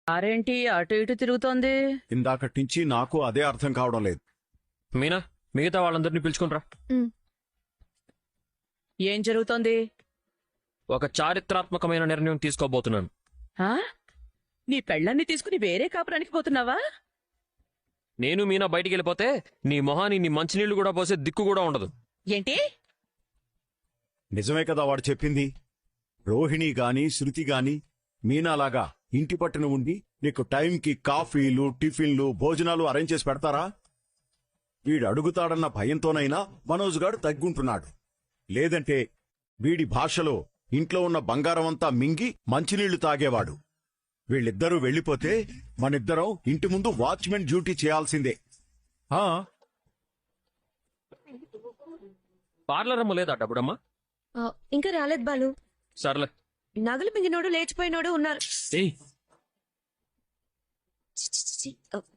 కారేంటి అటు ఇటు తిరుగుతోంది? ఇందాకటించి నాకు అదే అర్థం కావడం లేదు. మీనా, మిగతా వాళ్ళందరినీ పిలుచుకునిరా. ఏం జరుగుతోంది? ఒక చారిత్రాత్మకమైన నిర్ణయం తీసుకోబోతున్నాను. ఆ? నీ పెళ్ళాన్ని తీసుకుని వేరే కాపురానికి పోతున్నావా? నేను మీనా బయటికి వెళ్ళిపోతే నీ మొహాని నీ మంచినీళ్లు కూడా పోసే దిక్కు కూడా ఉండదు. ఏంటి? నిజమే కదా వాడు చెప్పింది. రోహిణి గాని శృతి గాని మీనాలాగా ఇంటి పట్టున ఉండి నీకు టైంకి కాఫీలు టిఫిన్లు భోజనాలు అరేంజ్ చేసి పెడతారా? వీడు అడుగుతాడన్న భయంతోనైనా మనోజ్ గాడు తగ్గుంటున్నాడు. లేదంటే వీడి భాషలో ఇంట్లో ఉన్న బంగారమంతా మింగి మంచినీళ్లు తాగేవాడు. వీళ్ళిద్దరూ వెళ్ళిపోతే మనిద్దరం ఇంటి ముందు వాచ్మెన్ డ్యూటీ చేయాల్సిందే. పార్లర్ అమ్మ లేదా డబ్బుడమ్మా? ఇంకా రాలేదు బాలు. సర్లే. నగలు మింగినోడు లేచిపోయినోడు ఉన్నారు.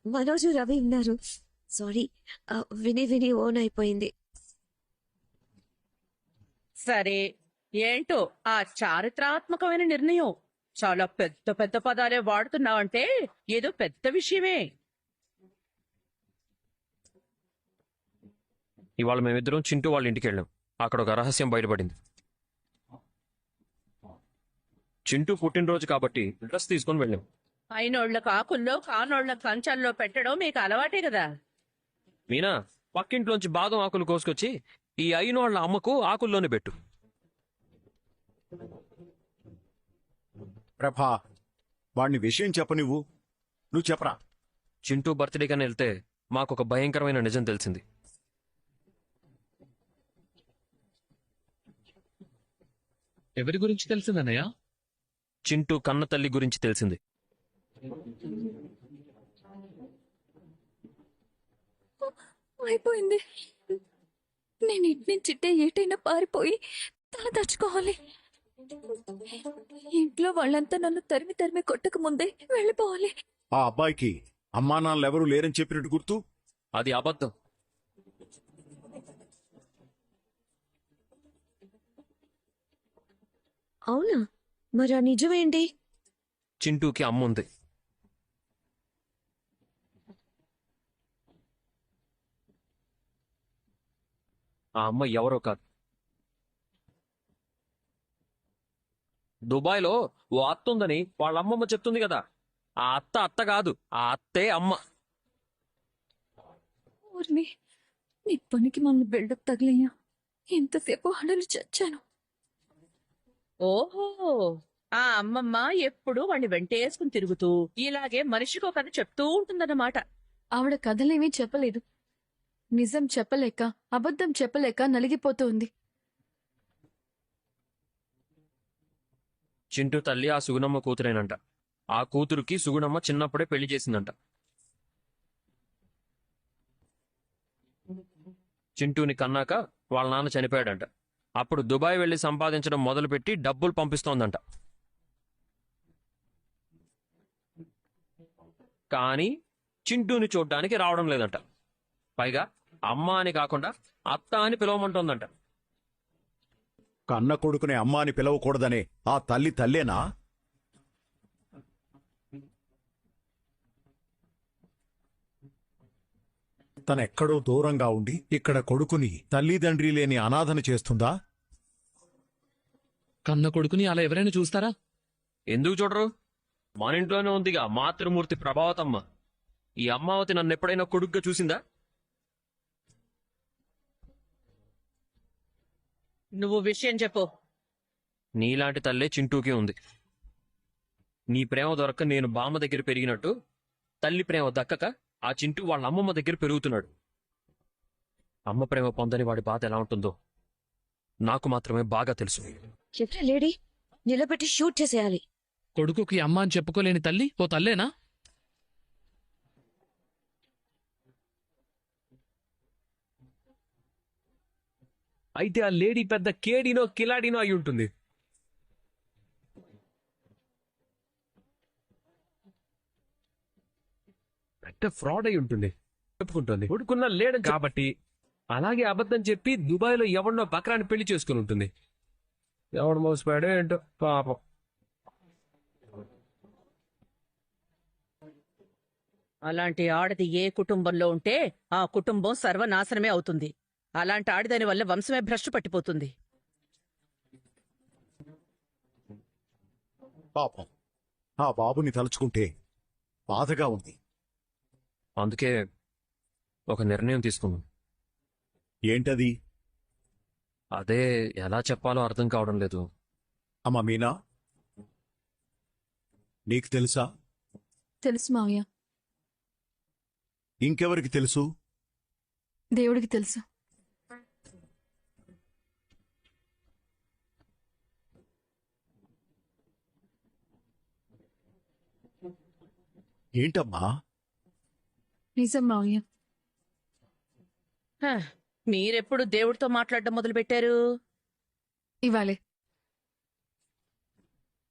మనోజు రవి ఉన్నారు. సారీ, విని విని ఓన్ అయిపోయింది. సరే, ఏంటో ఆ చారిత్రాత్మకమైన నిర్ణయం. చాలా పెద్ద పెద్ద పదాలే వాడుతున్నావంటే ఏదో పెద్ద విషయమే. ఇవాళ మేమిద్దరం చింటూ వాళ్ళ ఇంటికి వెళ్ళాం. అక్కడ ఒక రహస్యం బయటపడింది. చింటూ పుట్టినరోజు కాబట్టి డ్రెస్ తీసుకొని వెళ్ళాం. అయినోళ్ల కాకుల్లో కానోళ్ల కంచాల్లో పెట్టడం మీకు అలవాటే కదా. మీనా, పక్కింట్లోంచి బాదం ఆకులు కోసుకొచ్చి ఈ అయినోళ్ల అమ్మకు ఆకుల్లోనే పెట్టు. ప్రభా, వాణ్ణి విషయం చెప్పనివ్వు. నువ్వు చెప్పరా. చింటూ బర్త్డేకని వెళ్తే మాకొక భయంకరమైన నిజం తెలిసింది. ఎవరి గురించి తెలిసిందన్నయ్య? చింటూ కన్న తల్లి గురించి తెలిసింది. అయిపోయింది. నేను ఇటు నుంచి ఏటైనా పారిపోయి తల దాచుకోవాలి. ఇంట్లో వాళ్ళంతా నన్ను తరిమి తరిమి కొట్టక ముందే వెళ్ళిపోవాలి. ఆ అబ్బాయికి అమ్మా నాన్నలెవరూ లేరని చెప్పినట్టు గుర్తు. అది అబద్ధం. అవునా? మరి ఆ నిజమేంటి? చింటూకి అమ్మ ఉంది. ఆ అమ్మ ఎవరో కాదు. దుబాయ్లో ఓ అత్త ఉందని వాళ్ళ అమ్మమ్మ చెప్తుంది కదా. ఆ అత్త అత్త కాదు, ఆ అత్తే అమ్మ. ఊర్మి, నీ పనికి మమ్మల్ని బిల్డప్ తగిలయ్యా. ఎంతసేపు హడలు చచ్చాను. ఓహో, ఆ అమ్మమ్మ ఎప్పుడు వాణ్ణి వెంటేసుకుని తిరుగుతూ ఇలాగే మనిషికో కథ చెప్తూ ఉంటుందన్నమాట. ఆవిడ కథలేమీ చెప్పలేదు. నిజం చెప్పలేక, అబద్ధం చెప్పలేక నలిగిపోతోంది. చింటూ తల్లి ఆ సుగుణమ్మ కూతురేనంట. ఆ కూతురుకి సుగుణమ్మ చిన్నప్పుడే పెళ్లి చేసిందంట. చింటూని కన్నాక వాళ్ళ నాన్న చనిపోయాడంట. అప్పుడు దుబాయ్ వెళ్లి సంపాదించడం మొదలుపెట్టి డబ్బులు పంపిస్తోందంట. కానీ చింటూని చూడ్డానికి రావడం లేదంట. పైగా అమ్మ అని కాకుండా అత్త అని పిలవమంటోందంట. కన్న కొడుకునే అమ్మ అని పిలవకూడదనే ఆ తల్లి తల్లేనా? తనెక్కడో దూరంగా ఉండి ఇక్కడ కొడుకుని తల్లిదండ్రి లేని అనాథన చేస్తుందా? కన్న కొడుకుని అలా ఎవరైనా చూస్తారా? ఎందుకు చూడరు? మన ఇంట్లోనే ఉందిగా మాతృమూర్తి ప్రభావతమ్మ. ఈ అమ్మావతి నన్ను ఎప్పుడైనా కొడుగ్గా చూసిందా? నువ్వు విషయం చెప్పు. నీలాంటి తల్లే చింటూకి ఉంది. నీ ప్రేమ దొరక్క నేను బామ్మ దగ్గర పెరిగినట్టు తల్లి ప్రేమ దక్కక ఆ చింటూ వాళ్ళ అమ్మమ్మ దగ్గర పెరుగుతున్నాడు. అమ్మ ప్రేమ పొందని వాడి బాధ ఎలా ఉంటుందో నాకు మాత్రమే బాగా తెలుసు. చెప్పే లేడీ నిలబెట్టి షూట్ చేసేయాలి. కొడుకుకి అమ్మ అని చెప్పుకోలేని తల్లి ఓ తల్లేనా? అయితే ఆ లేడీ పెద్ద కేడీనో కిలాడీనో అయి ఉంటుంది. పెద్ద ఫ్రాడ్ అయి ఉంటుంది. చెప్పుకుంటుంది కొడుకున్న లేడని కాబట్టి అలాగే అబద్ధం చెప్పి దుబాయ్లో ఎవరినో బక్రాన్ని పెళ్లి చేసుకుని ఉంటుంది. ఎవడు మోసపోయాడో ఏంటో పాపం. అలాంటి ఆడది ఏ కుటుంబంలో ఉంటే ఆ కుటుంబం సర్వనాశనమే అవుతుంది. అలాంటి ఆడదాని వల్ల వంశమే భ్రష్టు పట్టిపోతుంది. పాపం ఆ బాబుని తలుచుకుంటే బాధగా ఉంది. అందుకే ఒక నిర్ణయం తీసుకున్నాం. ఏంటది? అదే ఎలా చెప్పాలో అర్థం కావడం లేదు. అమ్మ మీనా, నీకు తెలుసా? తెలుసు మావయ్య. ఇంకెవరికి తెలుసు? దేవుడికి తెలుసు. ఏంటమ్మా? నిజం మావయ్య. హ, మీరెప్పుడు దేవుడితో మాట్లాడడం మొదలుపెట్టారు? ఇవాళే.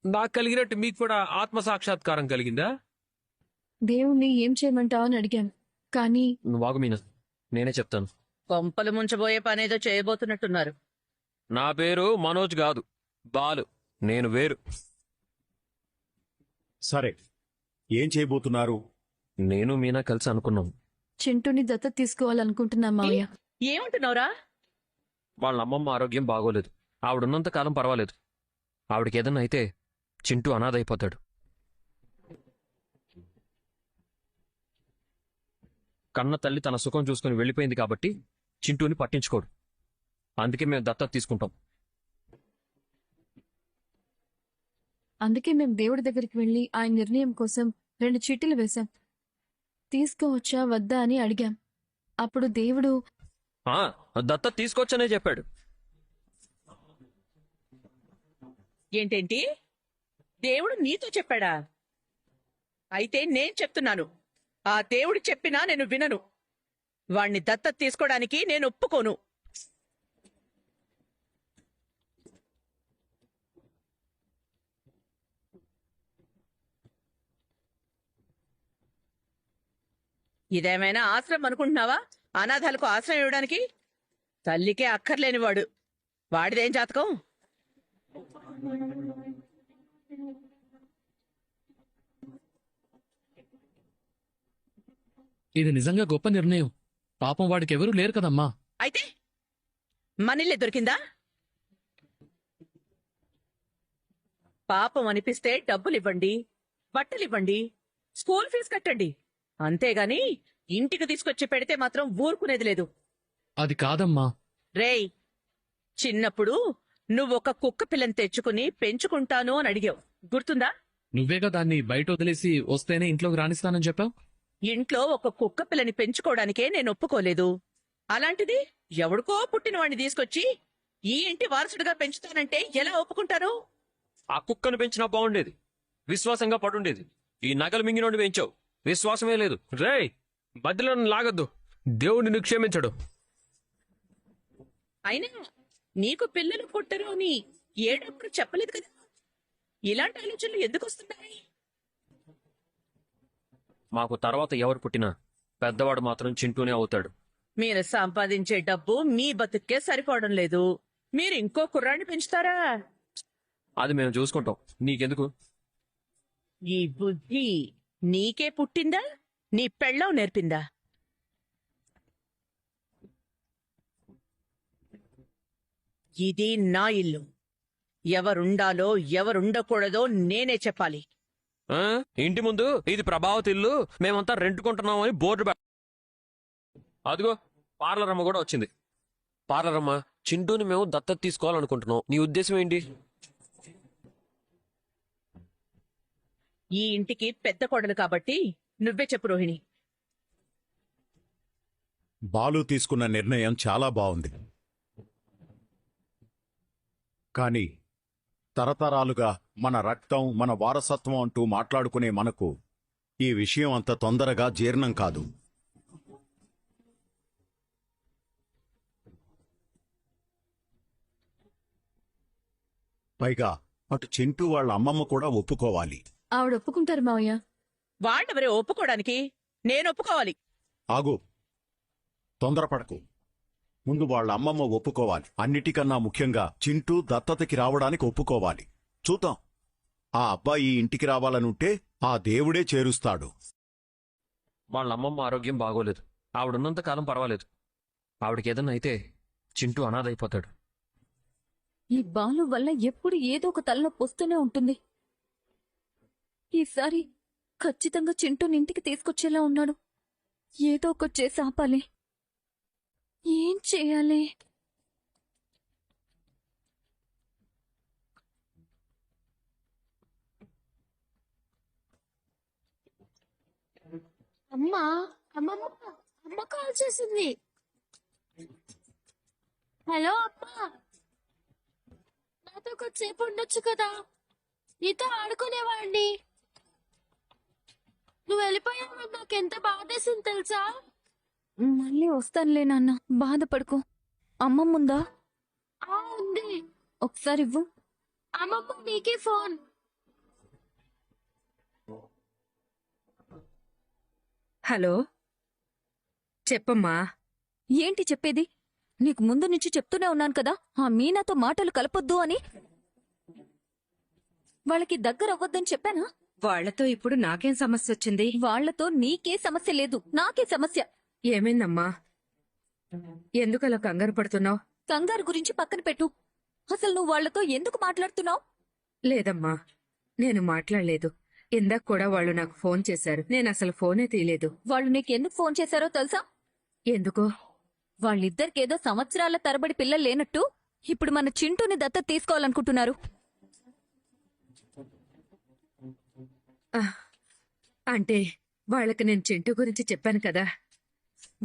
నాకు కలిగినట్టు మీకు కూడా ఆత్మ సాక్షాత్కారం కలిగిందా? దేవుణ్ణి ఏం చేయమంటావు అని అడిగాను, కానీ నువ్వు ఆగు మీనా, నేనే చెప్తాను. కొంపలు ముంచబోయే పనేదో చేయబోతున్నట్టున్నారు. నా పేరు మనోజ్ కాదు, బాలు. నేను వేరు. సరే, ఏం చేయబోతున్నారు? నేను మీనా కలిసి అనుకున్నాం. చింటూని దత్తత తీసుకోవాలనుకుంటున్నా మావయ్య. ఏమంటున్నావురా? వాళ్ళ అమ్మమ్మ ఆరోగ్యం బాగోలేదు. ఆవిడున్నంత కాలం పర్వాలేదు. ఆవిడకి ఏదన్నా అయితే చింటూ అనాథైపోతాడు. కన్న తల్లి తన సుఖం చూసుకుని వెళ్ళిపోయింది కాబట్టి చింటూని పట్టించుకోడు. అందుకే మేము దత్తత తీసుకుంటాం. అందుకే మేం దేవుడి దగ్గరికి వెళ్లి ఆయన నిర్ణయం కోసం 2 చీటీలు వేశాం. తీసుకోవచ్చా వద్దా అని అడిగాం. అప్పుడు దేవుడు ఆ, దత్తత తీసుకొచ్చనే చెప్పాడు. ఏంటేంటి? దేవుడు నీతో చెప్పాడా? అయితే నేను చెప్తున్నాను, ఆ దేవుడు చెప్పినా నేను వినను. వాణ్ణి దత్తత తీసుకోవడానికి నేను ఒప్పుకోను. ఇదేమైనా ఆశ్రమం అనుకుంటున్నావా? అనాథాలకు ఆశ్రయం ఇవ్వడానికి? తల్లికే అక్కర్లేనివాడు. వాడిదేం జాతకం? ఇది నిజంగా గొప్ప నిర్ణయం. పాపం వాడికి ఎవరూ లేరు కదమ్మా. అయితే మనిల్లే దొరికిందా? పాపం అనిపిస్తే డబ్బులివ్వండి, బట్టలివ్వండి, స్కూల్ ఫీజు కట్టండి. అంతేగాని ఇంటికి తీసుకొచ్చి పెడితే మాత్రం ఊరుకునేది లేదు. అది కాదమ్మా. రేయ్, చిన్నప్పుడు నువ్వొక కుక్క పిల్లని తెచ్చుకుని పెంచుకుంటాను అని అడిగావు, గుర్తుందా? నువ్వేగా దాన్ని బయట వదిలేసి వస్తేనే ఇంట్లోకి రాణిస్తానని చెప్పావు. ఇంట్లో ఒక కుక్క పిల్లని పెంచుకోవడానికే నేను ఒప్పుకోలేదు. అలాంటిది ఎవడికో పుట్టిన వాడిని తీసుకొచ్చి ఈ ఇంటి వారసుడిగా పెంచుతానంటే ఎలా ఒప్పుకుంటారు? ఆ కుక్కను పెంచినా బాగుండేది, విశ్వాసంగా పడుండేది. ఈ నగలు మింగినోడిని పెంచావు, విశ్వాసమే లేదు. రేయ్, మధ్యలో నన్ను లాగద్దు. దేవుడు నిన్ను క్షమించడు. అయినా నీకు పిల్లలు పుట్టరు అని ఏడప్పుడు చెప్పలేదు కదా. ఇలాంటి ఆలోచనలు ఎందుకు వస్తున్నాయి? మాకు తర్వాత ఎవరు పుట్టినా పెద్దవాడు మాత్రం చింటూనే అవుతాడు. మీరు సంపాదించే డబ్బు మీ బతుక్కే సరిపోవడం లేదు. మీరు ఇంకో కుర్రాన్ని పెంచుతారా? అది మేము చూసుకుంటాం, నీకెందుకు? ఈ బుద్ధి నీకే పుట్టిందా, నీ పెళ్ళం నేర్పిందా? ఇది నా ఇల్లు. ఎవరుండాలో ఎవరుండకూడదో నేనే చెప్పాలి. ఆ? ఇంటి ముందు ఇది ప్రభావతి ఇల్లు, మేమంతా రెంట్కుంటున్నాం అని బోర్డు అదిగో పార్లర్ అమ్మ కూడా వచ్చింది. పార్లర్ అమ్మ, చింటూని మేము దత్తత తీసుకోవాలనుకుంటున్నాం. నీ ఉద్దేశం ఏంటి? ఈ ఇంటికి పెద్ద కోడలు కాబట్టి నువ్వే చెప్పు రోహిణి. బాలు తీసుకున్న నిర్ణయం చాలా బావుంది. కానీ తరతరాలుగా మన రక్తం, మన వారసత్వం అంటూ మాట్లాడుకునే మనకు ఈ విషయం అంత తొందరగా జీర్ణం కాదు. పైగా అటు చింటూ వాళ్ళ అమ్మమ్మ కూడా ఒప్పుకోవాలి. ఆవిడ ఒప్పుకుంటారు మావయ్య. వాళ్ళెవరే ఒప్పుకోవడానికి? నేను ఒప్పుకోవాలి. ఆగు, తొందరపడకు. ముందు వాళ్ళ అమ్మమ్మ ఒప్పుకోవాలి. అన్నిటికన్నా ముఖ్యంగా చింటూ దత్తతకి రావడానికి ఒప్పుకోవాలి. చూద్దాం, ఆ అబ్బాయి ఇంటికి రావాలనుంటే ఆ దేవుడే చేరుస్తాడు. వాళ్ళ అమ్మమ్మ ఆరోగ్యం బాగోలేదు. ఆవిడున్నంత కాలం పర్వాలేదు. ఆవిడకి ఏదన్నా అయితే చింటూ అనాథైపోతాడు. ఈ బాలు వల్ల ఎప్పుడు ఏదో ఒక తలనొప్పి వస్తూనే ఉంటుంది. ఈసారి ఖచ్చితంగా చింటూని ఇంటికి తీసుకొచ్చేలా ఉన్నాడు. ఏదో ఒకటి చేసి ఆపాలి. ఏం చేయాలి? అమ్మా అమ్మమ్మ అమ్మ కాల్ చేసింది. హలో అమ్మా, నాతో కొద్దిసేపు ఉండొచ్చు కదా, నీతో ఆడుకునేవాడిని. నువ్వు వెళ్ళిపోయావు, నాకు ఎంత బాధేసింది తెలుసా. మళ్ళీ వస్తానులే నాన్న, బాధపడుకో. అమ్మమ్ముందా? ఉంది. ఒకసారి ఇవ్వు. అమ్మమ్మ నీకే ఫోన్. హలో, చెప్పమ్మా. ఏంటి చెప్పేది? నీకు ముందు నుంచి చెప్తూనే ఉన్నాను కదా, ఆ మీనాతో మాటలు కలపొద్దు అని. వాళ్ళకి దగ్గర అవ్వద్దని చెప్పానా? వాళ్లతో ఇప్పుడు నాకేం సమస్య వచ్చింది? వాళ్లతో నీకే సమస్య లేదు, నాకే సమస్య. ఏమైందమ్మా? ఎందుకలా కంగారు పడుతున్నావు? కంగారు గురించి పక్కన పెట్టు. అసలు నువ్వు వాళ్లతో ఎందుకు మాట్లాడుతున్నావు? లేదమ్మా, నేను మాట్లాడలేదు. ఇందాక కూడా వాళ్ళు నాకు ఫోన్ చేశారు. నేను అసలు ఫోనే తీయలేదు. వాళ్ళు నీకెందుకు ఫోన్ చేశారో తెలుసా? ఎందుకో? వాళ్ళిద్దరికేదో సంవత్సరాల తరబడి పిల్లలు లేనట్టు ఇప్పుడు మన చింటూని దత్తత తీసుకోవాలనుకుంటున్నారు. అంటే వాళ్ళకి నేను చింటూ గురించి చెప్పాను కదా,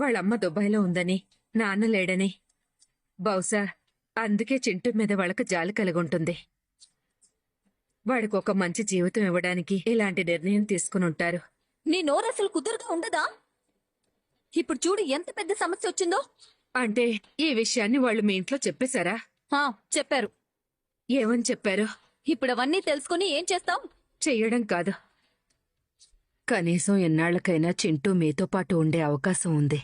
వాళ్ళమ్మ దుబాయ్లో ఉందని, నాన్న లేడని. బహుశా అందుకే చింటూ మీద వాళ్ళకి జాలి కలిగుంటుంది. వాడికి ఒక మంచి జీవితం ఇవ్వడానికి ఇలాంటి నిర్ణయం తీసుకుని ఉంటారు. నీ నోరు అసలు కుదురుగా ఉండదా? ఇప్పుడు చూడు ఎంత పెద్ద సమస్య వచ్చిందో. అంటే ఈ విషయాన్ని వాళ్ళు మీ ఇంట్లో చెప్పేశారా? చెప్పారు. ఏమని చెప్పారు? ఇప్పుడు అవన్నీ తెలుసుకుని ఏం చేస్తాం? చెయ్యడం కాదు, కనీసం ఎన్నాళ్లకైనా చింటూ మీతో పాటు ఉండే అవకాశం ఉంది.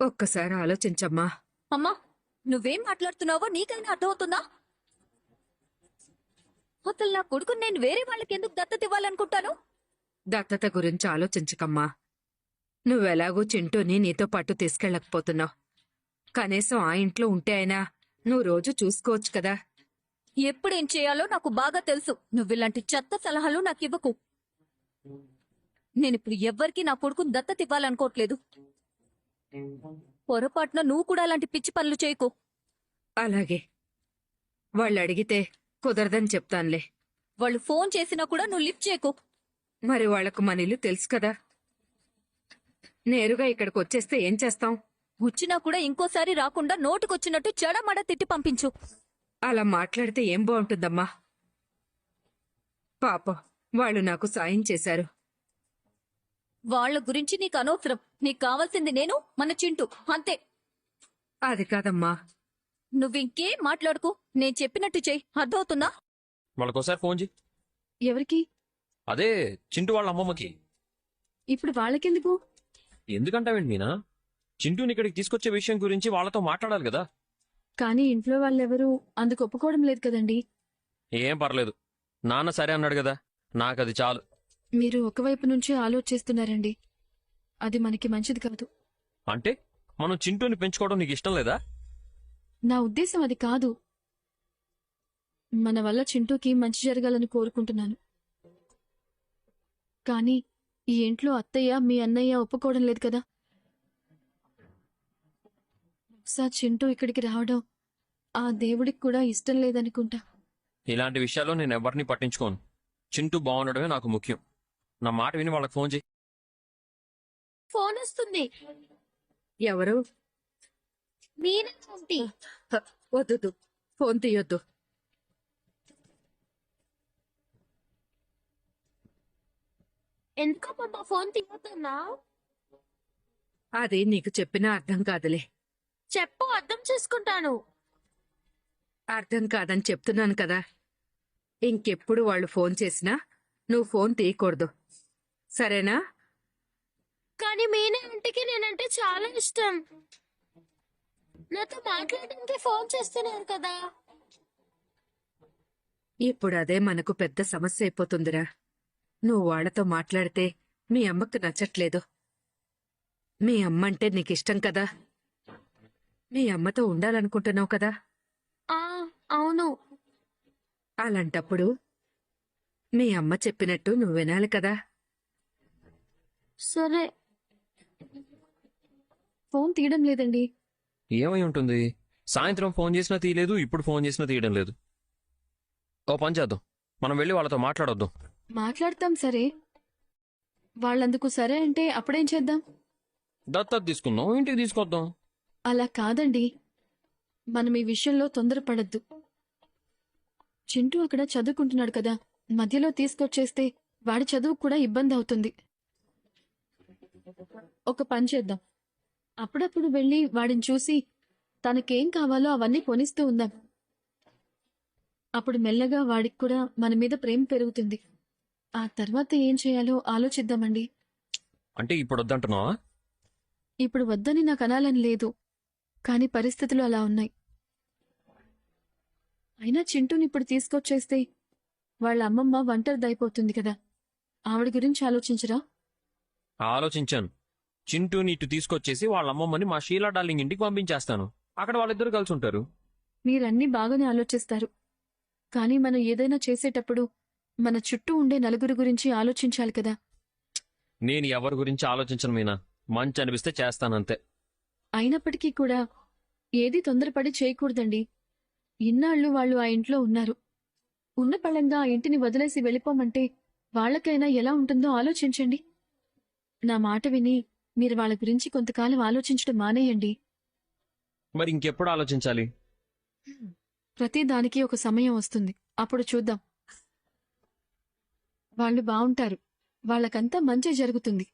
ఒక్కసారి ఆలోచించమ్మా. అమ్మా, నువ్వేం మాట్లాడుతున్నావో నీకైనా అర్థమవుతుందా? అసలు నా కొడుకుని నేను వేరే వాళ్ళకి ఎందుకు దత్తత ఇవ్వాలనుకుంటాను? దత్తత గురించి ఆలోచించకమ్మా. నువ్వెలాగూ చింటూని నీతో పాటు తీసుకెళ్ళకపోతున్నావు. కనీసం ఆ ఇంట్లో ఉంటే అయినా నువ్వు రోజు చూసుకోవచ్చు కదా. ఎప్పుడేం చేయాలో నాకు బాగా తెలుసు. నువ్విలాంటి చెత్త సలహాలు నాకివ్వకు. నేనిప్పుడు ఎవ్వరికీ నా కొడుకుని దత్తత ఇవ్వాలనుకోవట్లేదు. పొరపాటున నువ్వు కూడా అలాంటి పిచ్చి పనులు చేయకు. అలాగే, వాళ్ళు అడిగితే కుదరదని చెప్తానులే. వాళ్ళు ఫోన్ చేసినా కూడా నువ్వు లిఫ్ట్ చేయకు. మరి వాళ్లకు మన ఇల్లు తెలుసు కదా. నేరుగా ఇక్కడికి వచ్చేస్తే ఏం చేస్తాం? వచ్చినా కూడా ఇంకోసారి రాకుండా నోటుకొచ్చినట్టు చెడమడ తిట్టి పంపించు. అలా మాట్లాడితే ఏం బాగుంటుందమ్మా? పాపం, వాళ్ళు నాకు సాయం చేశారు. వాళ్ళ గురించి నీకు అనవసరం. నీకు కావాల్సింది నేను, మన చింటూ, అంతే. అది కాదమ్మా. నువ్వింకేం మాట్లాడుకో. నేను చెప్పినట్టు చెయ్యి, అర్థమవుతుందా? వాళ్ళకోసారి ఫోన్ చేయి. ఎవరికి? అదే చింటూ వాళ్ళ అమ్మమ్మకి. ఇప్పుడు వాళ్ళకెందుకు? ఎందుకంటావేంటి మీనా? చింటూని ఇక్కడికి తీసుకొచ్చే విషయం గురించి వాళ్ళతో మాట్లాడాలి కదా. కానీ ఇంట్లో వాళ్ళెవరూ అందుకు ఒప్పుకోవడం లేదు కదండి. ఏం పర్లేదు, నాన్న సరే అన్నాడు కదా, నాకది చాలు. మీరు ఒకవైపు నుంచి ఆలోచిస్తున్నారండి. అది మనకి మంచిది కాదు. అంటే మనం చింటూని పెంచుకోవడం నీకు ఇష్టం లేదా? నా ఉద్దేశం అది కాదు. మన వల్ల చింటూకి మంచి జరగాలని కోరుకుంటున్నాను. కానీ ఈ ఇంట్లో అత్తయ్య మీ అన్నయ్య ఒప్పుకోవడం లేదు కదా. సార్, చింటూ ఇక్కడికి రావడం ఆ దేవుడికి కూడా ఇష్టం లేదనుకుంటా. ఇలాంటి విషయాల్లో నేను ఎవరిని పట్టించుకోను. చింటూ బాగుండడమే నాకు ముఖ్యం. నా మాట విని వాళ్ళకి ఫోన్ చేయి. ఫోన్ వస్తుంది. ఎవరు? మీనా ఆంటీ. వద్దు, ఫోన్ తీయొద్దు. ఎందుకమ్మా ఫోన్ తీయొద్దన్నా? అది నీకు చెప్పినా అర్థం కాదులే. చెప్పు, అర్థం చేసుకుంటాను. అర్థం కాదని చెప్తున్నాను కదా. ఇంకెప్పుడు వాళ్ళు ఫోన్ చేసినా నువ్వు ఫోన్ తీయకూడదు, సరేనా? కానీ మీనా ఆంటీకి నేనంటే చాలా ఇష్టం. నాతో మాట్లాడడానికి ఫోన్ చేస్తున్నారు కదా. ఇప్పుడు అదే మనకు పెద్ద సమస్య అయిపోతుందిరా. నువ్వు వాళ్ళతో మాట్లాడితే మీ అమ్మకు నచ్చట్లేదు. మీ అమ్మ అంటే నీకిష్టం కదా. మీ అమ్మతో ఉండాలనుకుంటున్నావు కదా. ఆ అవును. అలాంటప్పుడు మీ అమ్మ చెప్పినట్టు నువ్వు వినాలి కదా. సరే. ఫోన్ తీయడం లేదండి. ఏమై ఉంటుంది? సాయంత్రం ఫోన్ చేసినా తీయలేదు, ఇప్పుడు ఫోన్ చేసినా తీయడం లేదు. ఓ పని చేద్దాం, మనం వెళ్ళి వాళ్ళతో మాట్లాడొద్దాం. మాట్లాడతాం సరే. వాళ్ళందుకు సరే అంటే అప్పుడేం చేద్దాం? దత్తత తీసుకుందాం, ఇంటికి తీసుకొద్దాం. అలా కాదండి. మనం ఈ విషయంలో తొందరపడద్దు. చింటూ అక్కడ చదువుకుంటున్నాడు కదా, మధ్యలో తీసుకొచ్చేస్తే వాడి చదువు కూడా ఇబ్బంది అవుతుంది. ఒక పని చేద్దాం, అప్పుడప్పుడు వెళ్ళి వాడిని చూసి తనకేం కావాలో అవన్నీ కొనిస్తూ ఉందాం. అప్పుడు మెల్లగా వాడికి కూడా మన మీద ప్రేమ పెరుగుతుంది. ఆ తర్వాత ఏం చేయాలో ఆలోచిద్దామండి. అంటే ఇప్పుడు వద్దంటున్నావా? ఇప్పుడు వద్దని నాకు అనాలని లేదు, కానీ పరిస్థితులు అలా ఉన్నాయి. అయినా చింటూని ఇప్పుడు తీసుకొచ్చేస్తే వాళ్ళ అమ్మమ్మ ఒంటరిదైపోతుంది కదా. ఆవిడ గురించి ఆలోచించరా? ఆలోచించాను. చింటూని ఇటు తీసుకొచ్చేసి వాళ్ళ అమ్మమ్మని మా షీలా డార్లింగ్ ఇంటికి పంపించేస్తాను. అక్కడ వాళ్ళిద్దరు కలిసి ఉంటారు. మీరన్నీ బాగానే ఆలోచిస్తారు, కానీ మనం ఏదైనా చేసేటప్పుడు మన చుట్టూ ఉండే నలుగురు గురించి ఆలోచించాలి కదా. నేను ఎవరి గురించి ఆలోచించను మీనా. మంచి అనిపిస్తే చేస్తానంతే. అయినప్పటికీ కూడా ఏదీ తొందరపడి చేయకూడదండి. ఇన్నాళ్ళు వాళ్ళు ఆ ఇంట్లో ఉన్నారు. ఉన్న పళంగా ఆ ఇంటిని వదిలేసి వెళ్ళిపోమంటే వాళ్ళకైనా ఎలా ఉంటుందో ఆలోచించండి. నా మాట విని మీరు వాళ్ళ గురించి కొంతకాలం ఆలోచించడం మానేయండి. మరి ఇంకెప్పుడు ఆలోచించాలి? ప్రతి దానికి ఒక సమయం వస్తుంది, అప్పుడు చూద్దాం. వాళ్ళు బావుంటారు, వాళ్ళకంతా మంచి జరుగుతుంది.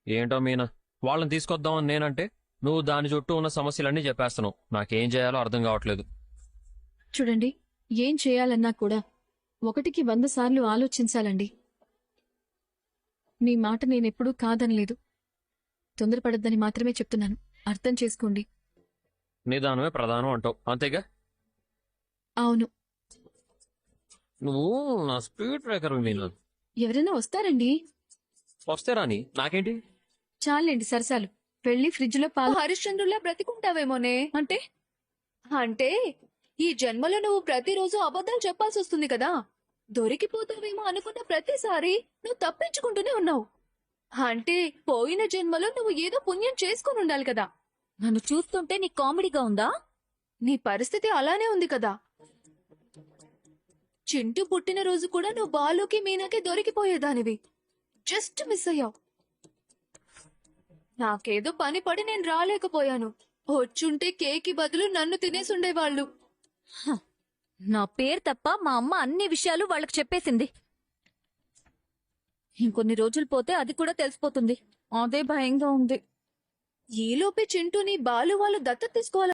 ఏంటో మీనా, వాళ్ళని తీసుకొద్దామని నేనంటే నువ్వు దాని చుట్టూ ఉన్న సమస్యలన్నీ చెప్పేస్తున్నావు. నాకేం చేయాలో అర్థం కావట్లేదు. చూడండి, ఏం చేయాలన్నా కూడా 1కి 100 సార్లు ఆలోచించాలండి. మీ మాట నేనెప్పుడూ కాదనలేదు. తొందరపడద్దని మాత్రమే చెప్తున్నాను. అర్థం చేసుకోండి. నిదానమే ప్రధానం అంటావు, అంతేగా? అవును. నువ్వు నా స్పీడ్ బ్రేకర్ మీనా. ఎవరైనా వస్తారండి. వస్తే రాని, నాకేంటి? చాలండి సరసాలు. వెళ్ళి ఫ్రిడ్జ్లో పాలు. హరిశ్చంద్రులా బ్రతికుంటావేమోనే. అంటే అంటే ఈ జన్మలో నువ్వు ప్రతిరోజు అబద్ధాలు చెప్పాల్సి వస్తుంది కదా. దొరికిపోతావేమో అనుకున్న ప్రతిసారి నువ్వు తప్పించుకుంటూనే ఉన్నావు. అంటే పోయిన జన్మలో నువ్వు ఏదో పుణ్యం చేసుకుని ఉండాలి కదా. నన్ను చూస్తుంటే నీ కామెడీగా ఉందా? నీ పరిస్థితి అలానే ఉంది కదా. చింటూ పుట్టినరోజు కూడా నువ్వు బాలుకి మీనాకి దొరికిపోయేదానివి. జస్ట్ మిస్ అయ్యావు. నాకేదో పని పడి నేను రాలేకపోయాను. వచ్చుంటే కేకి బదులు నన్ను తినేసుండేవాళ్ళు. నా పేరు తప్ప మా అమ్మ అన్ని విషయాలు వాళ్ళకి చెప్పేసింది. ఇంకొన్ని రోజులు పోతే అది కూడా తెలిసిపోతుంది. అదే భయంగా ఉంది. ఈలోపే చింటూని బాలు వాళ్ళు దత్తత తీసుకోవాలి.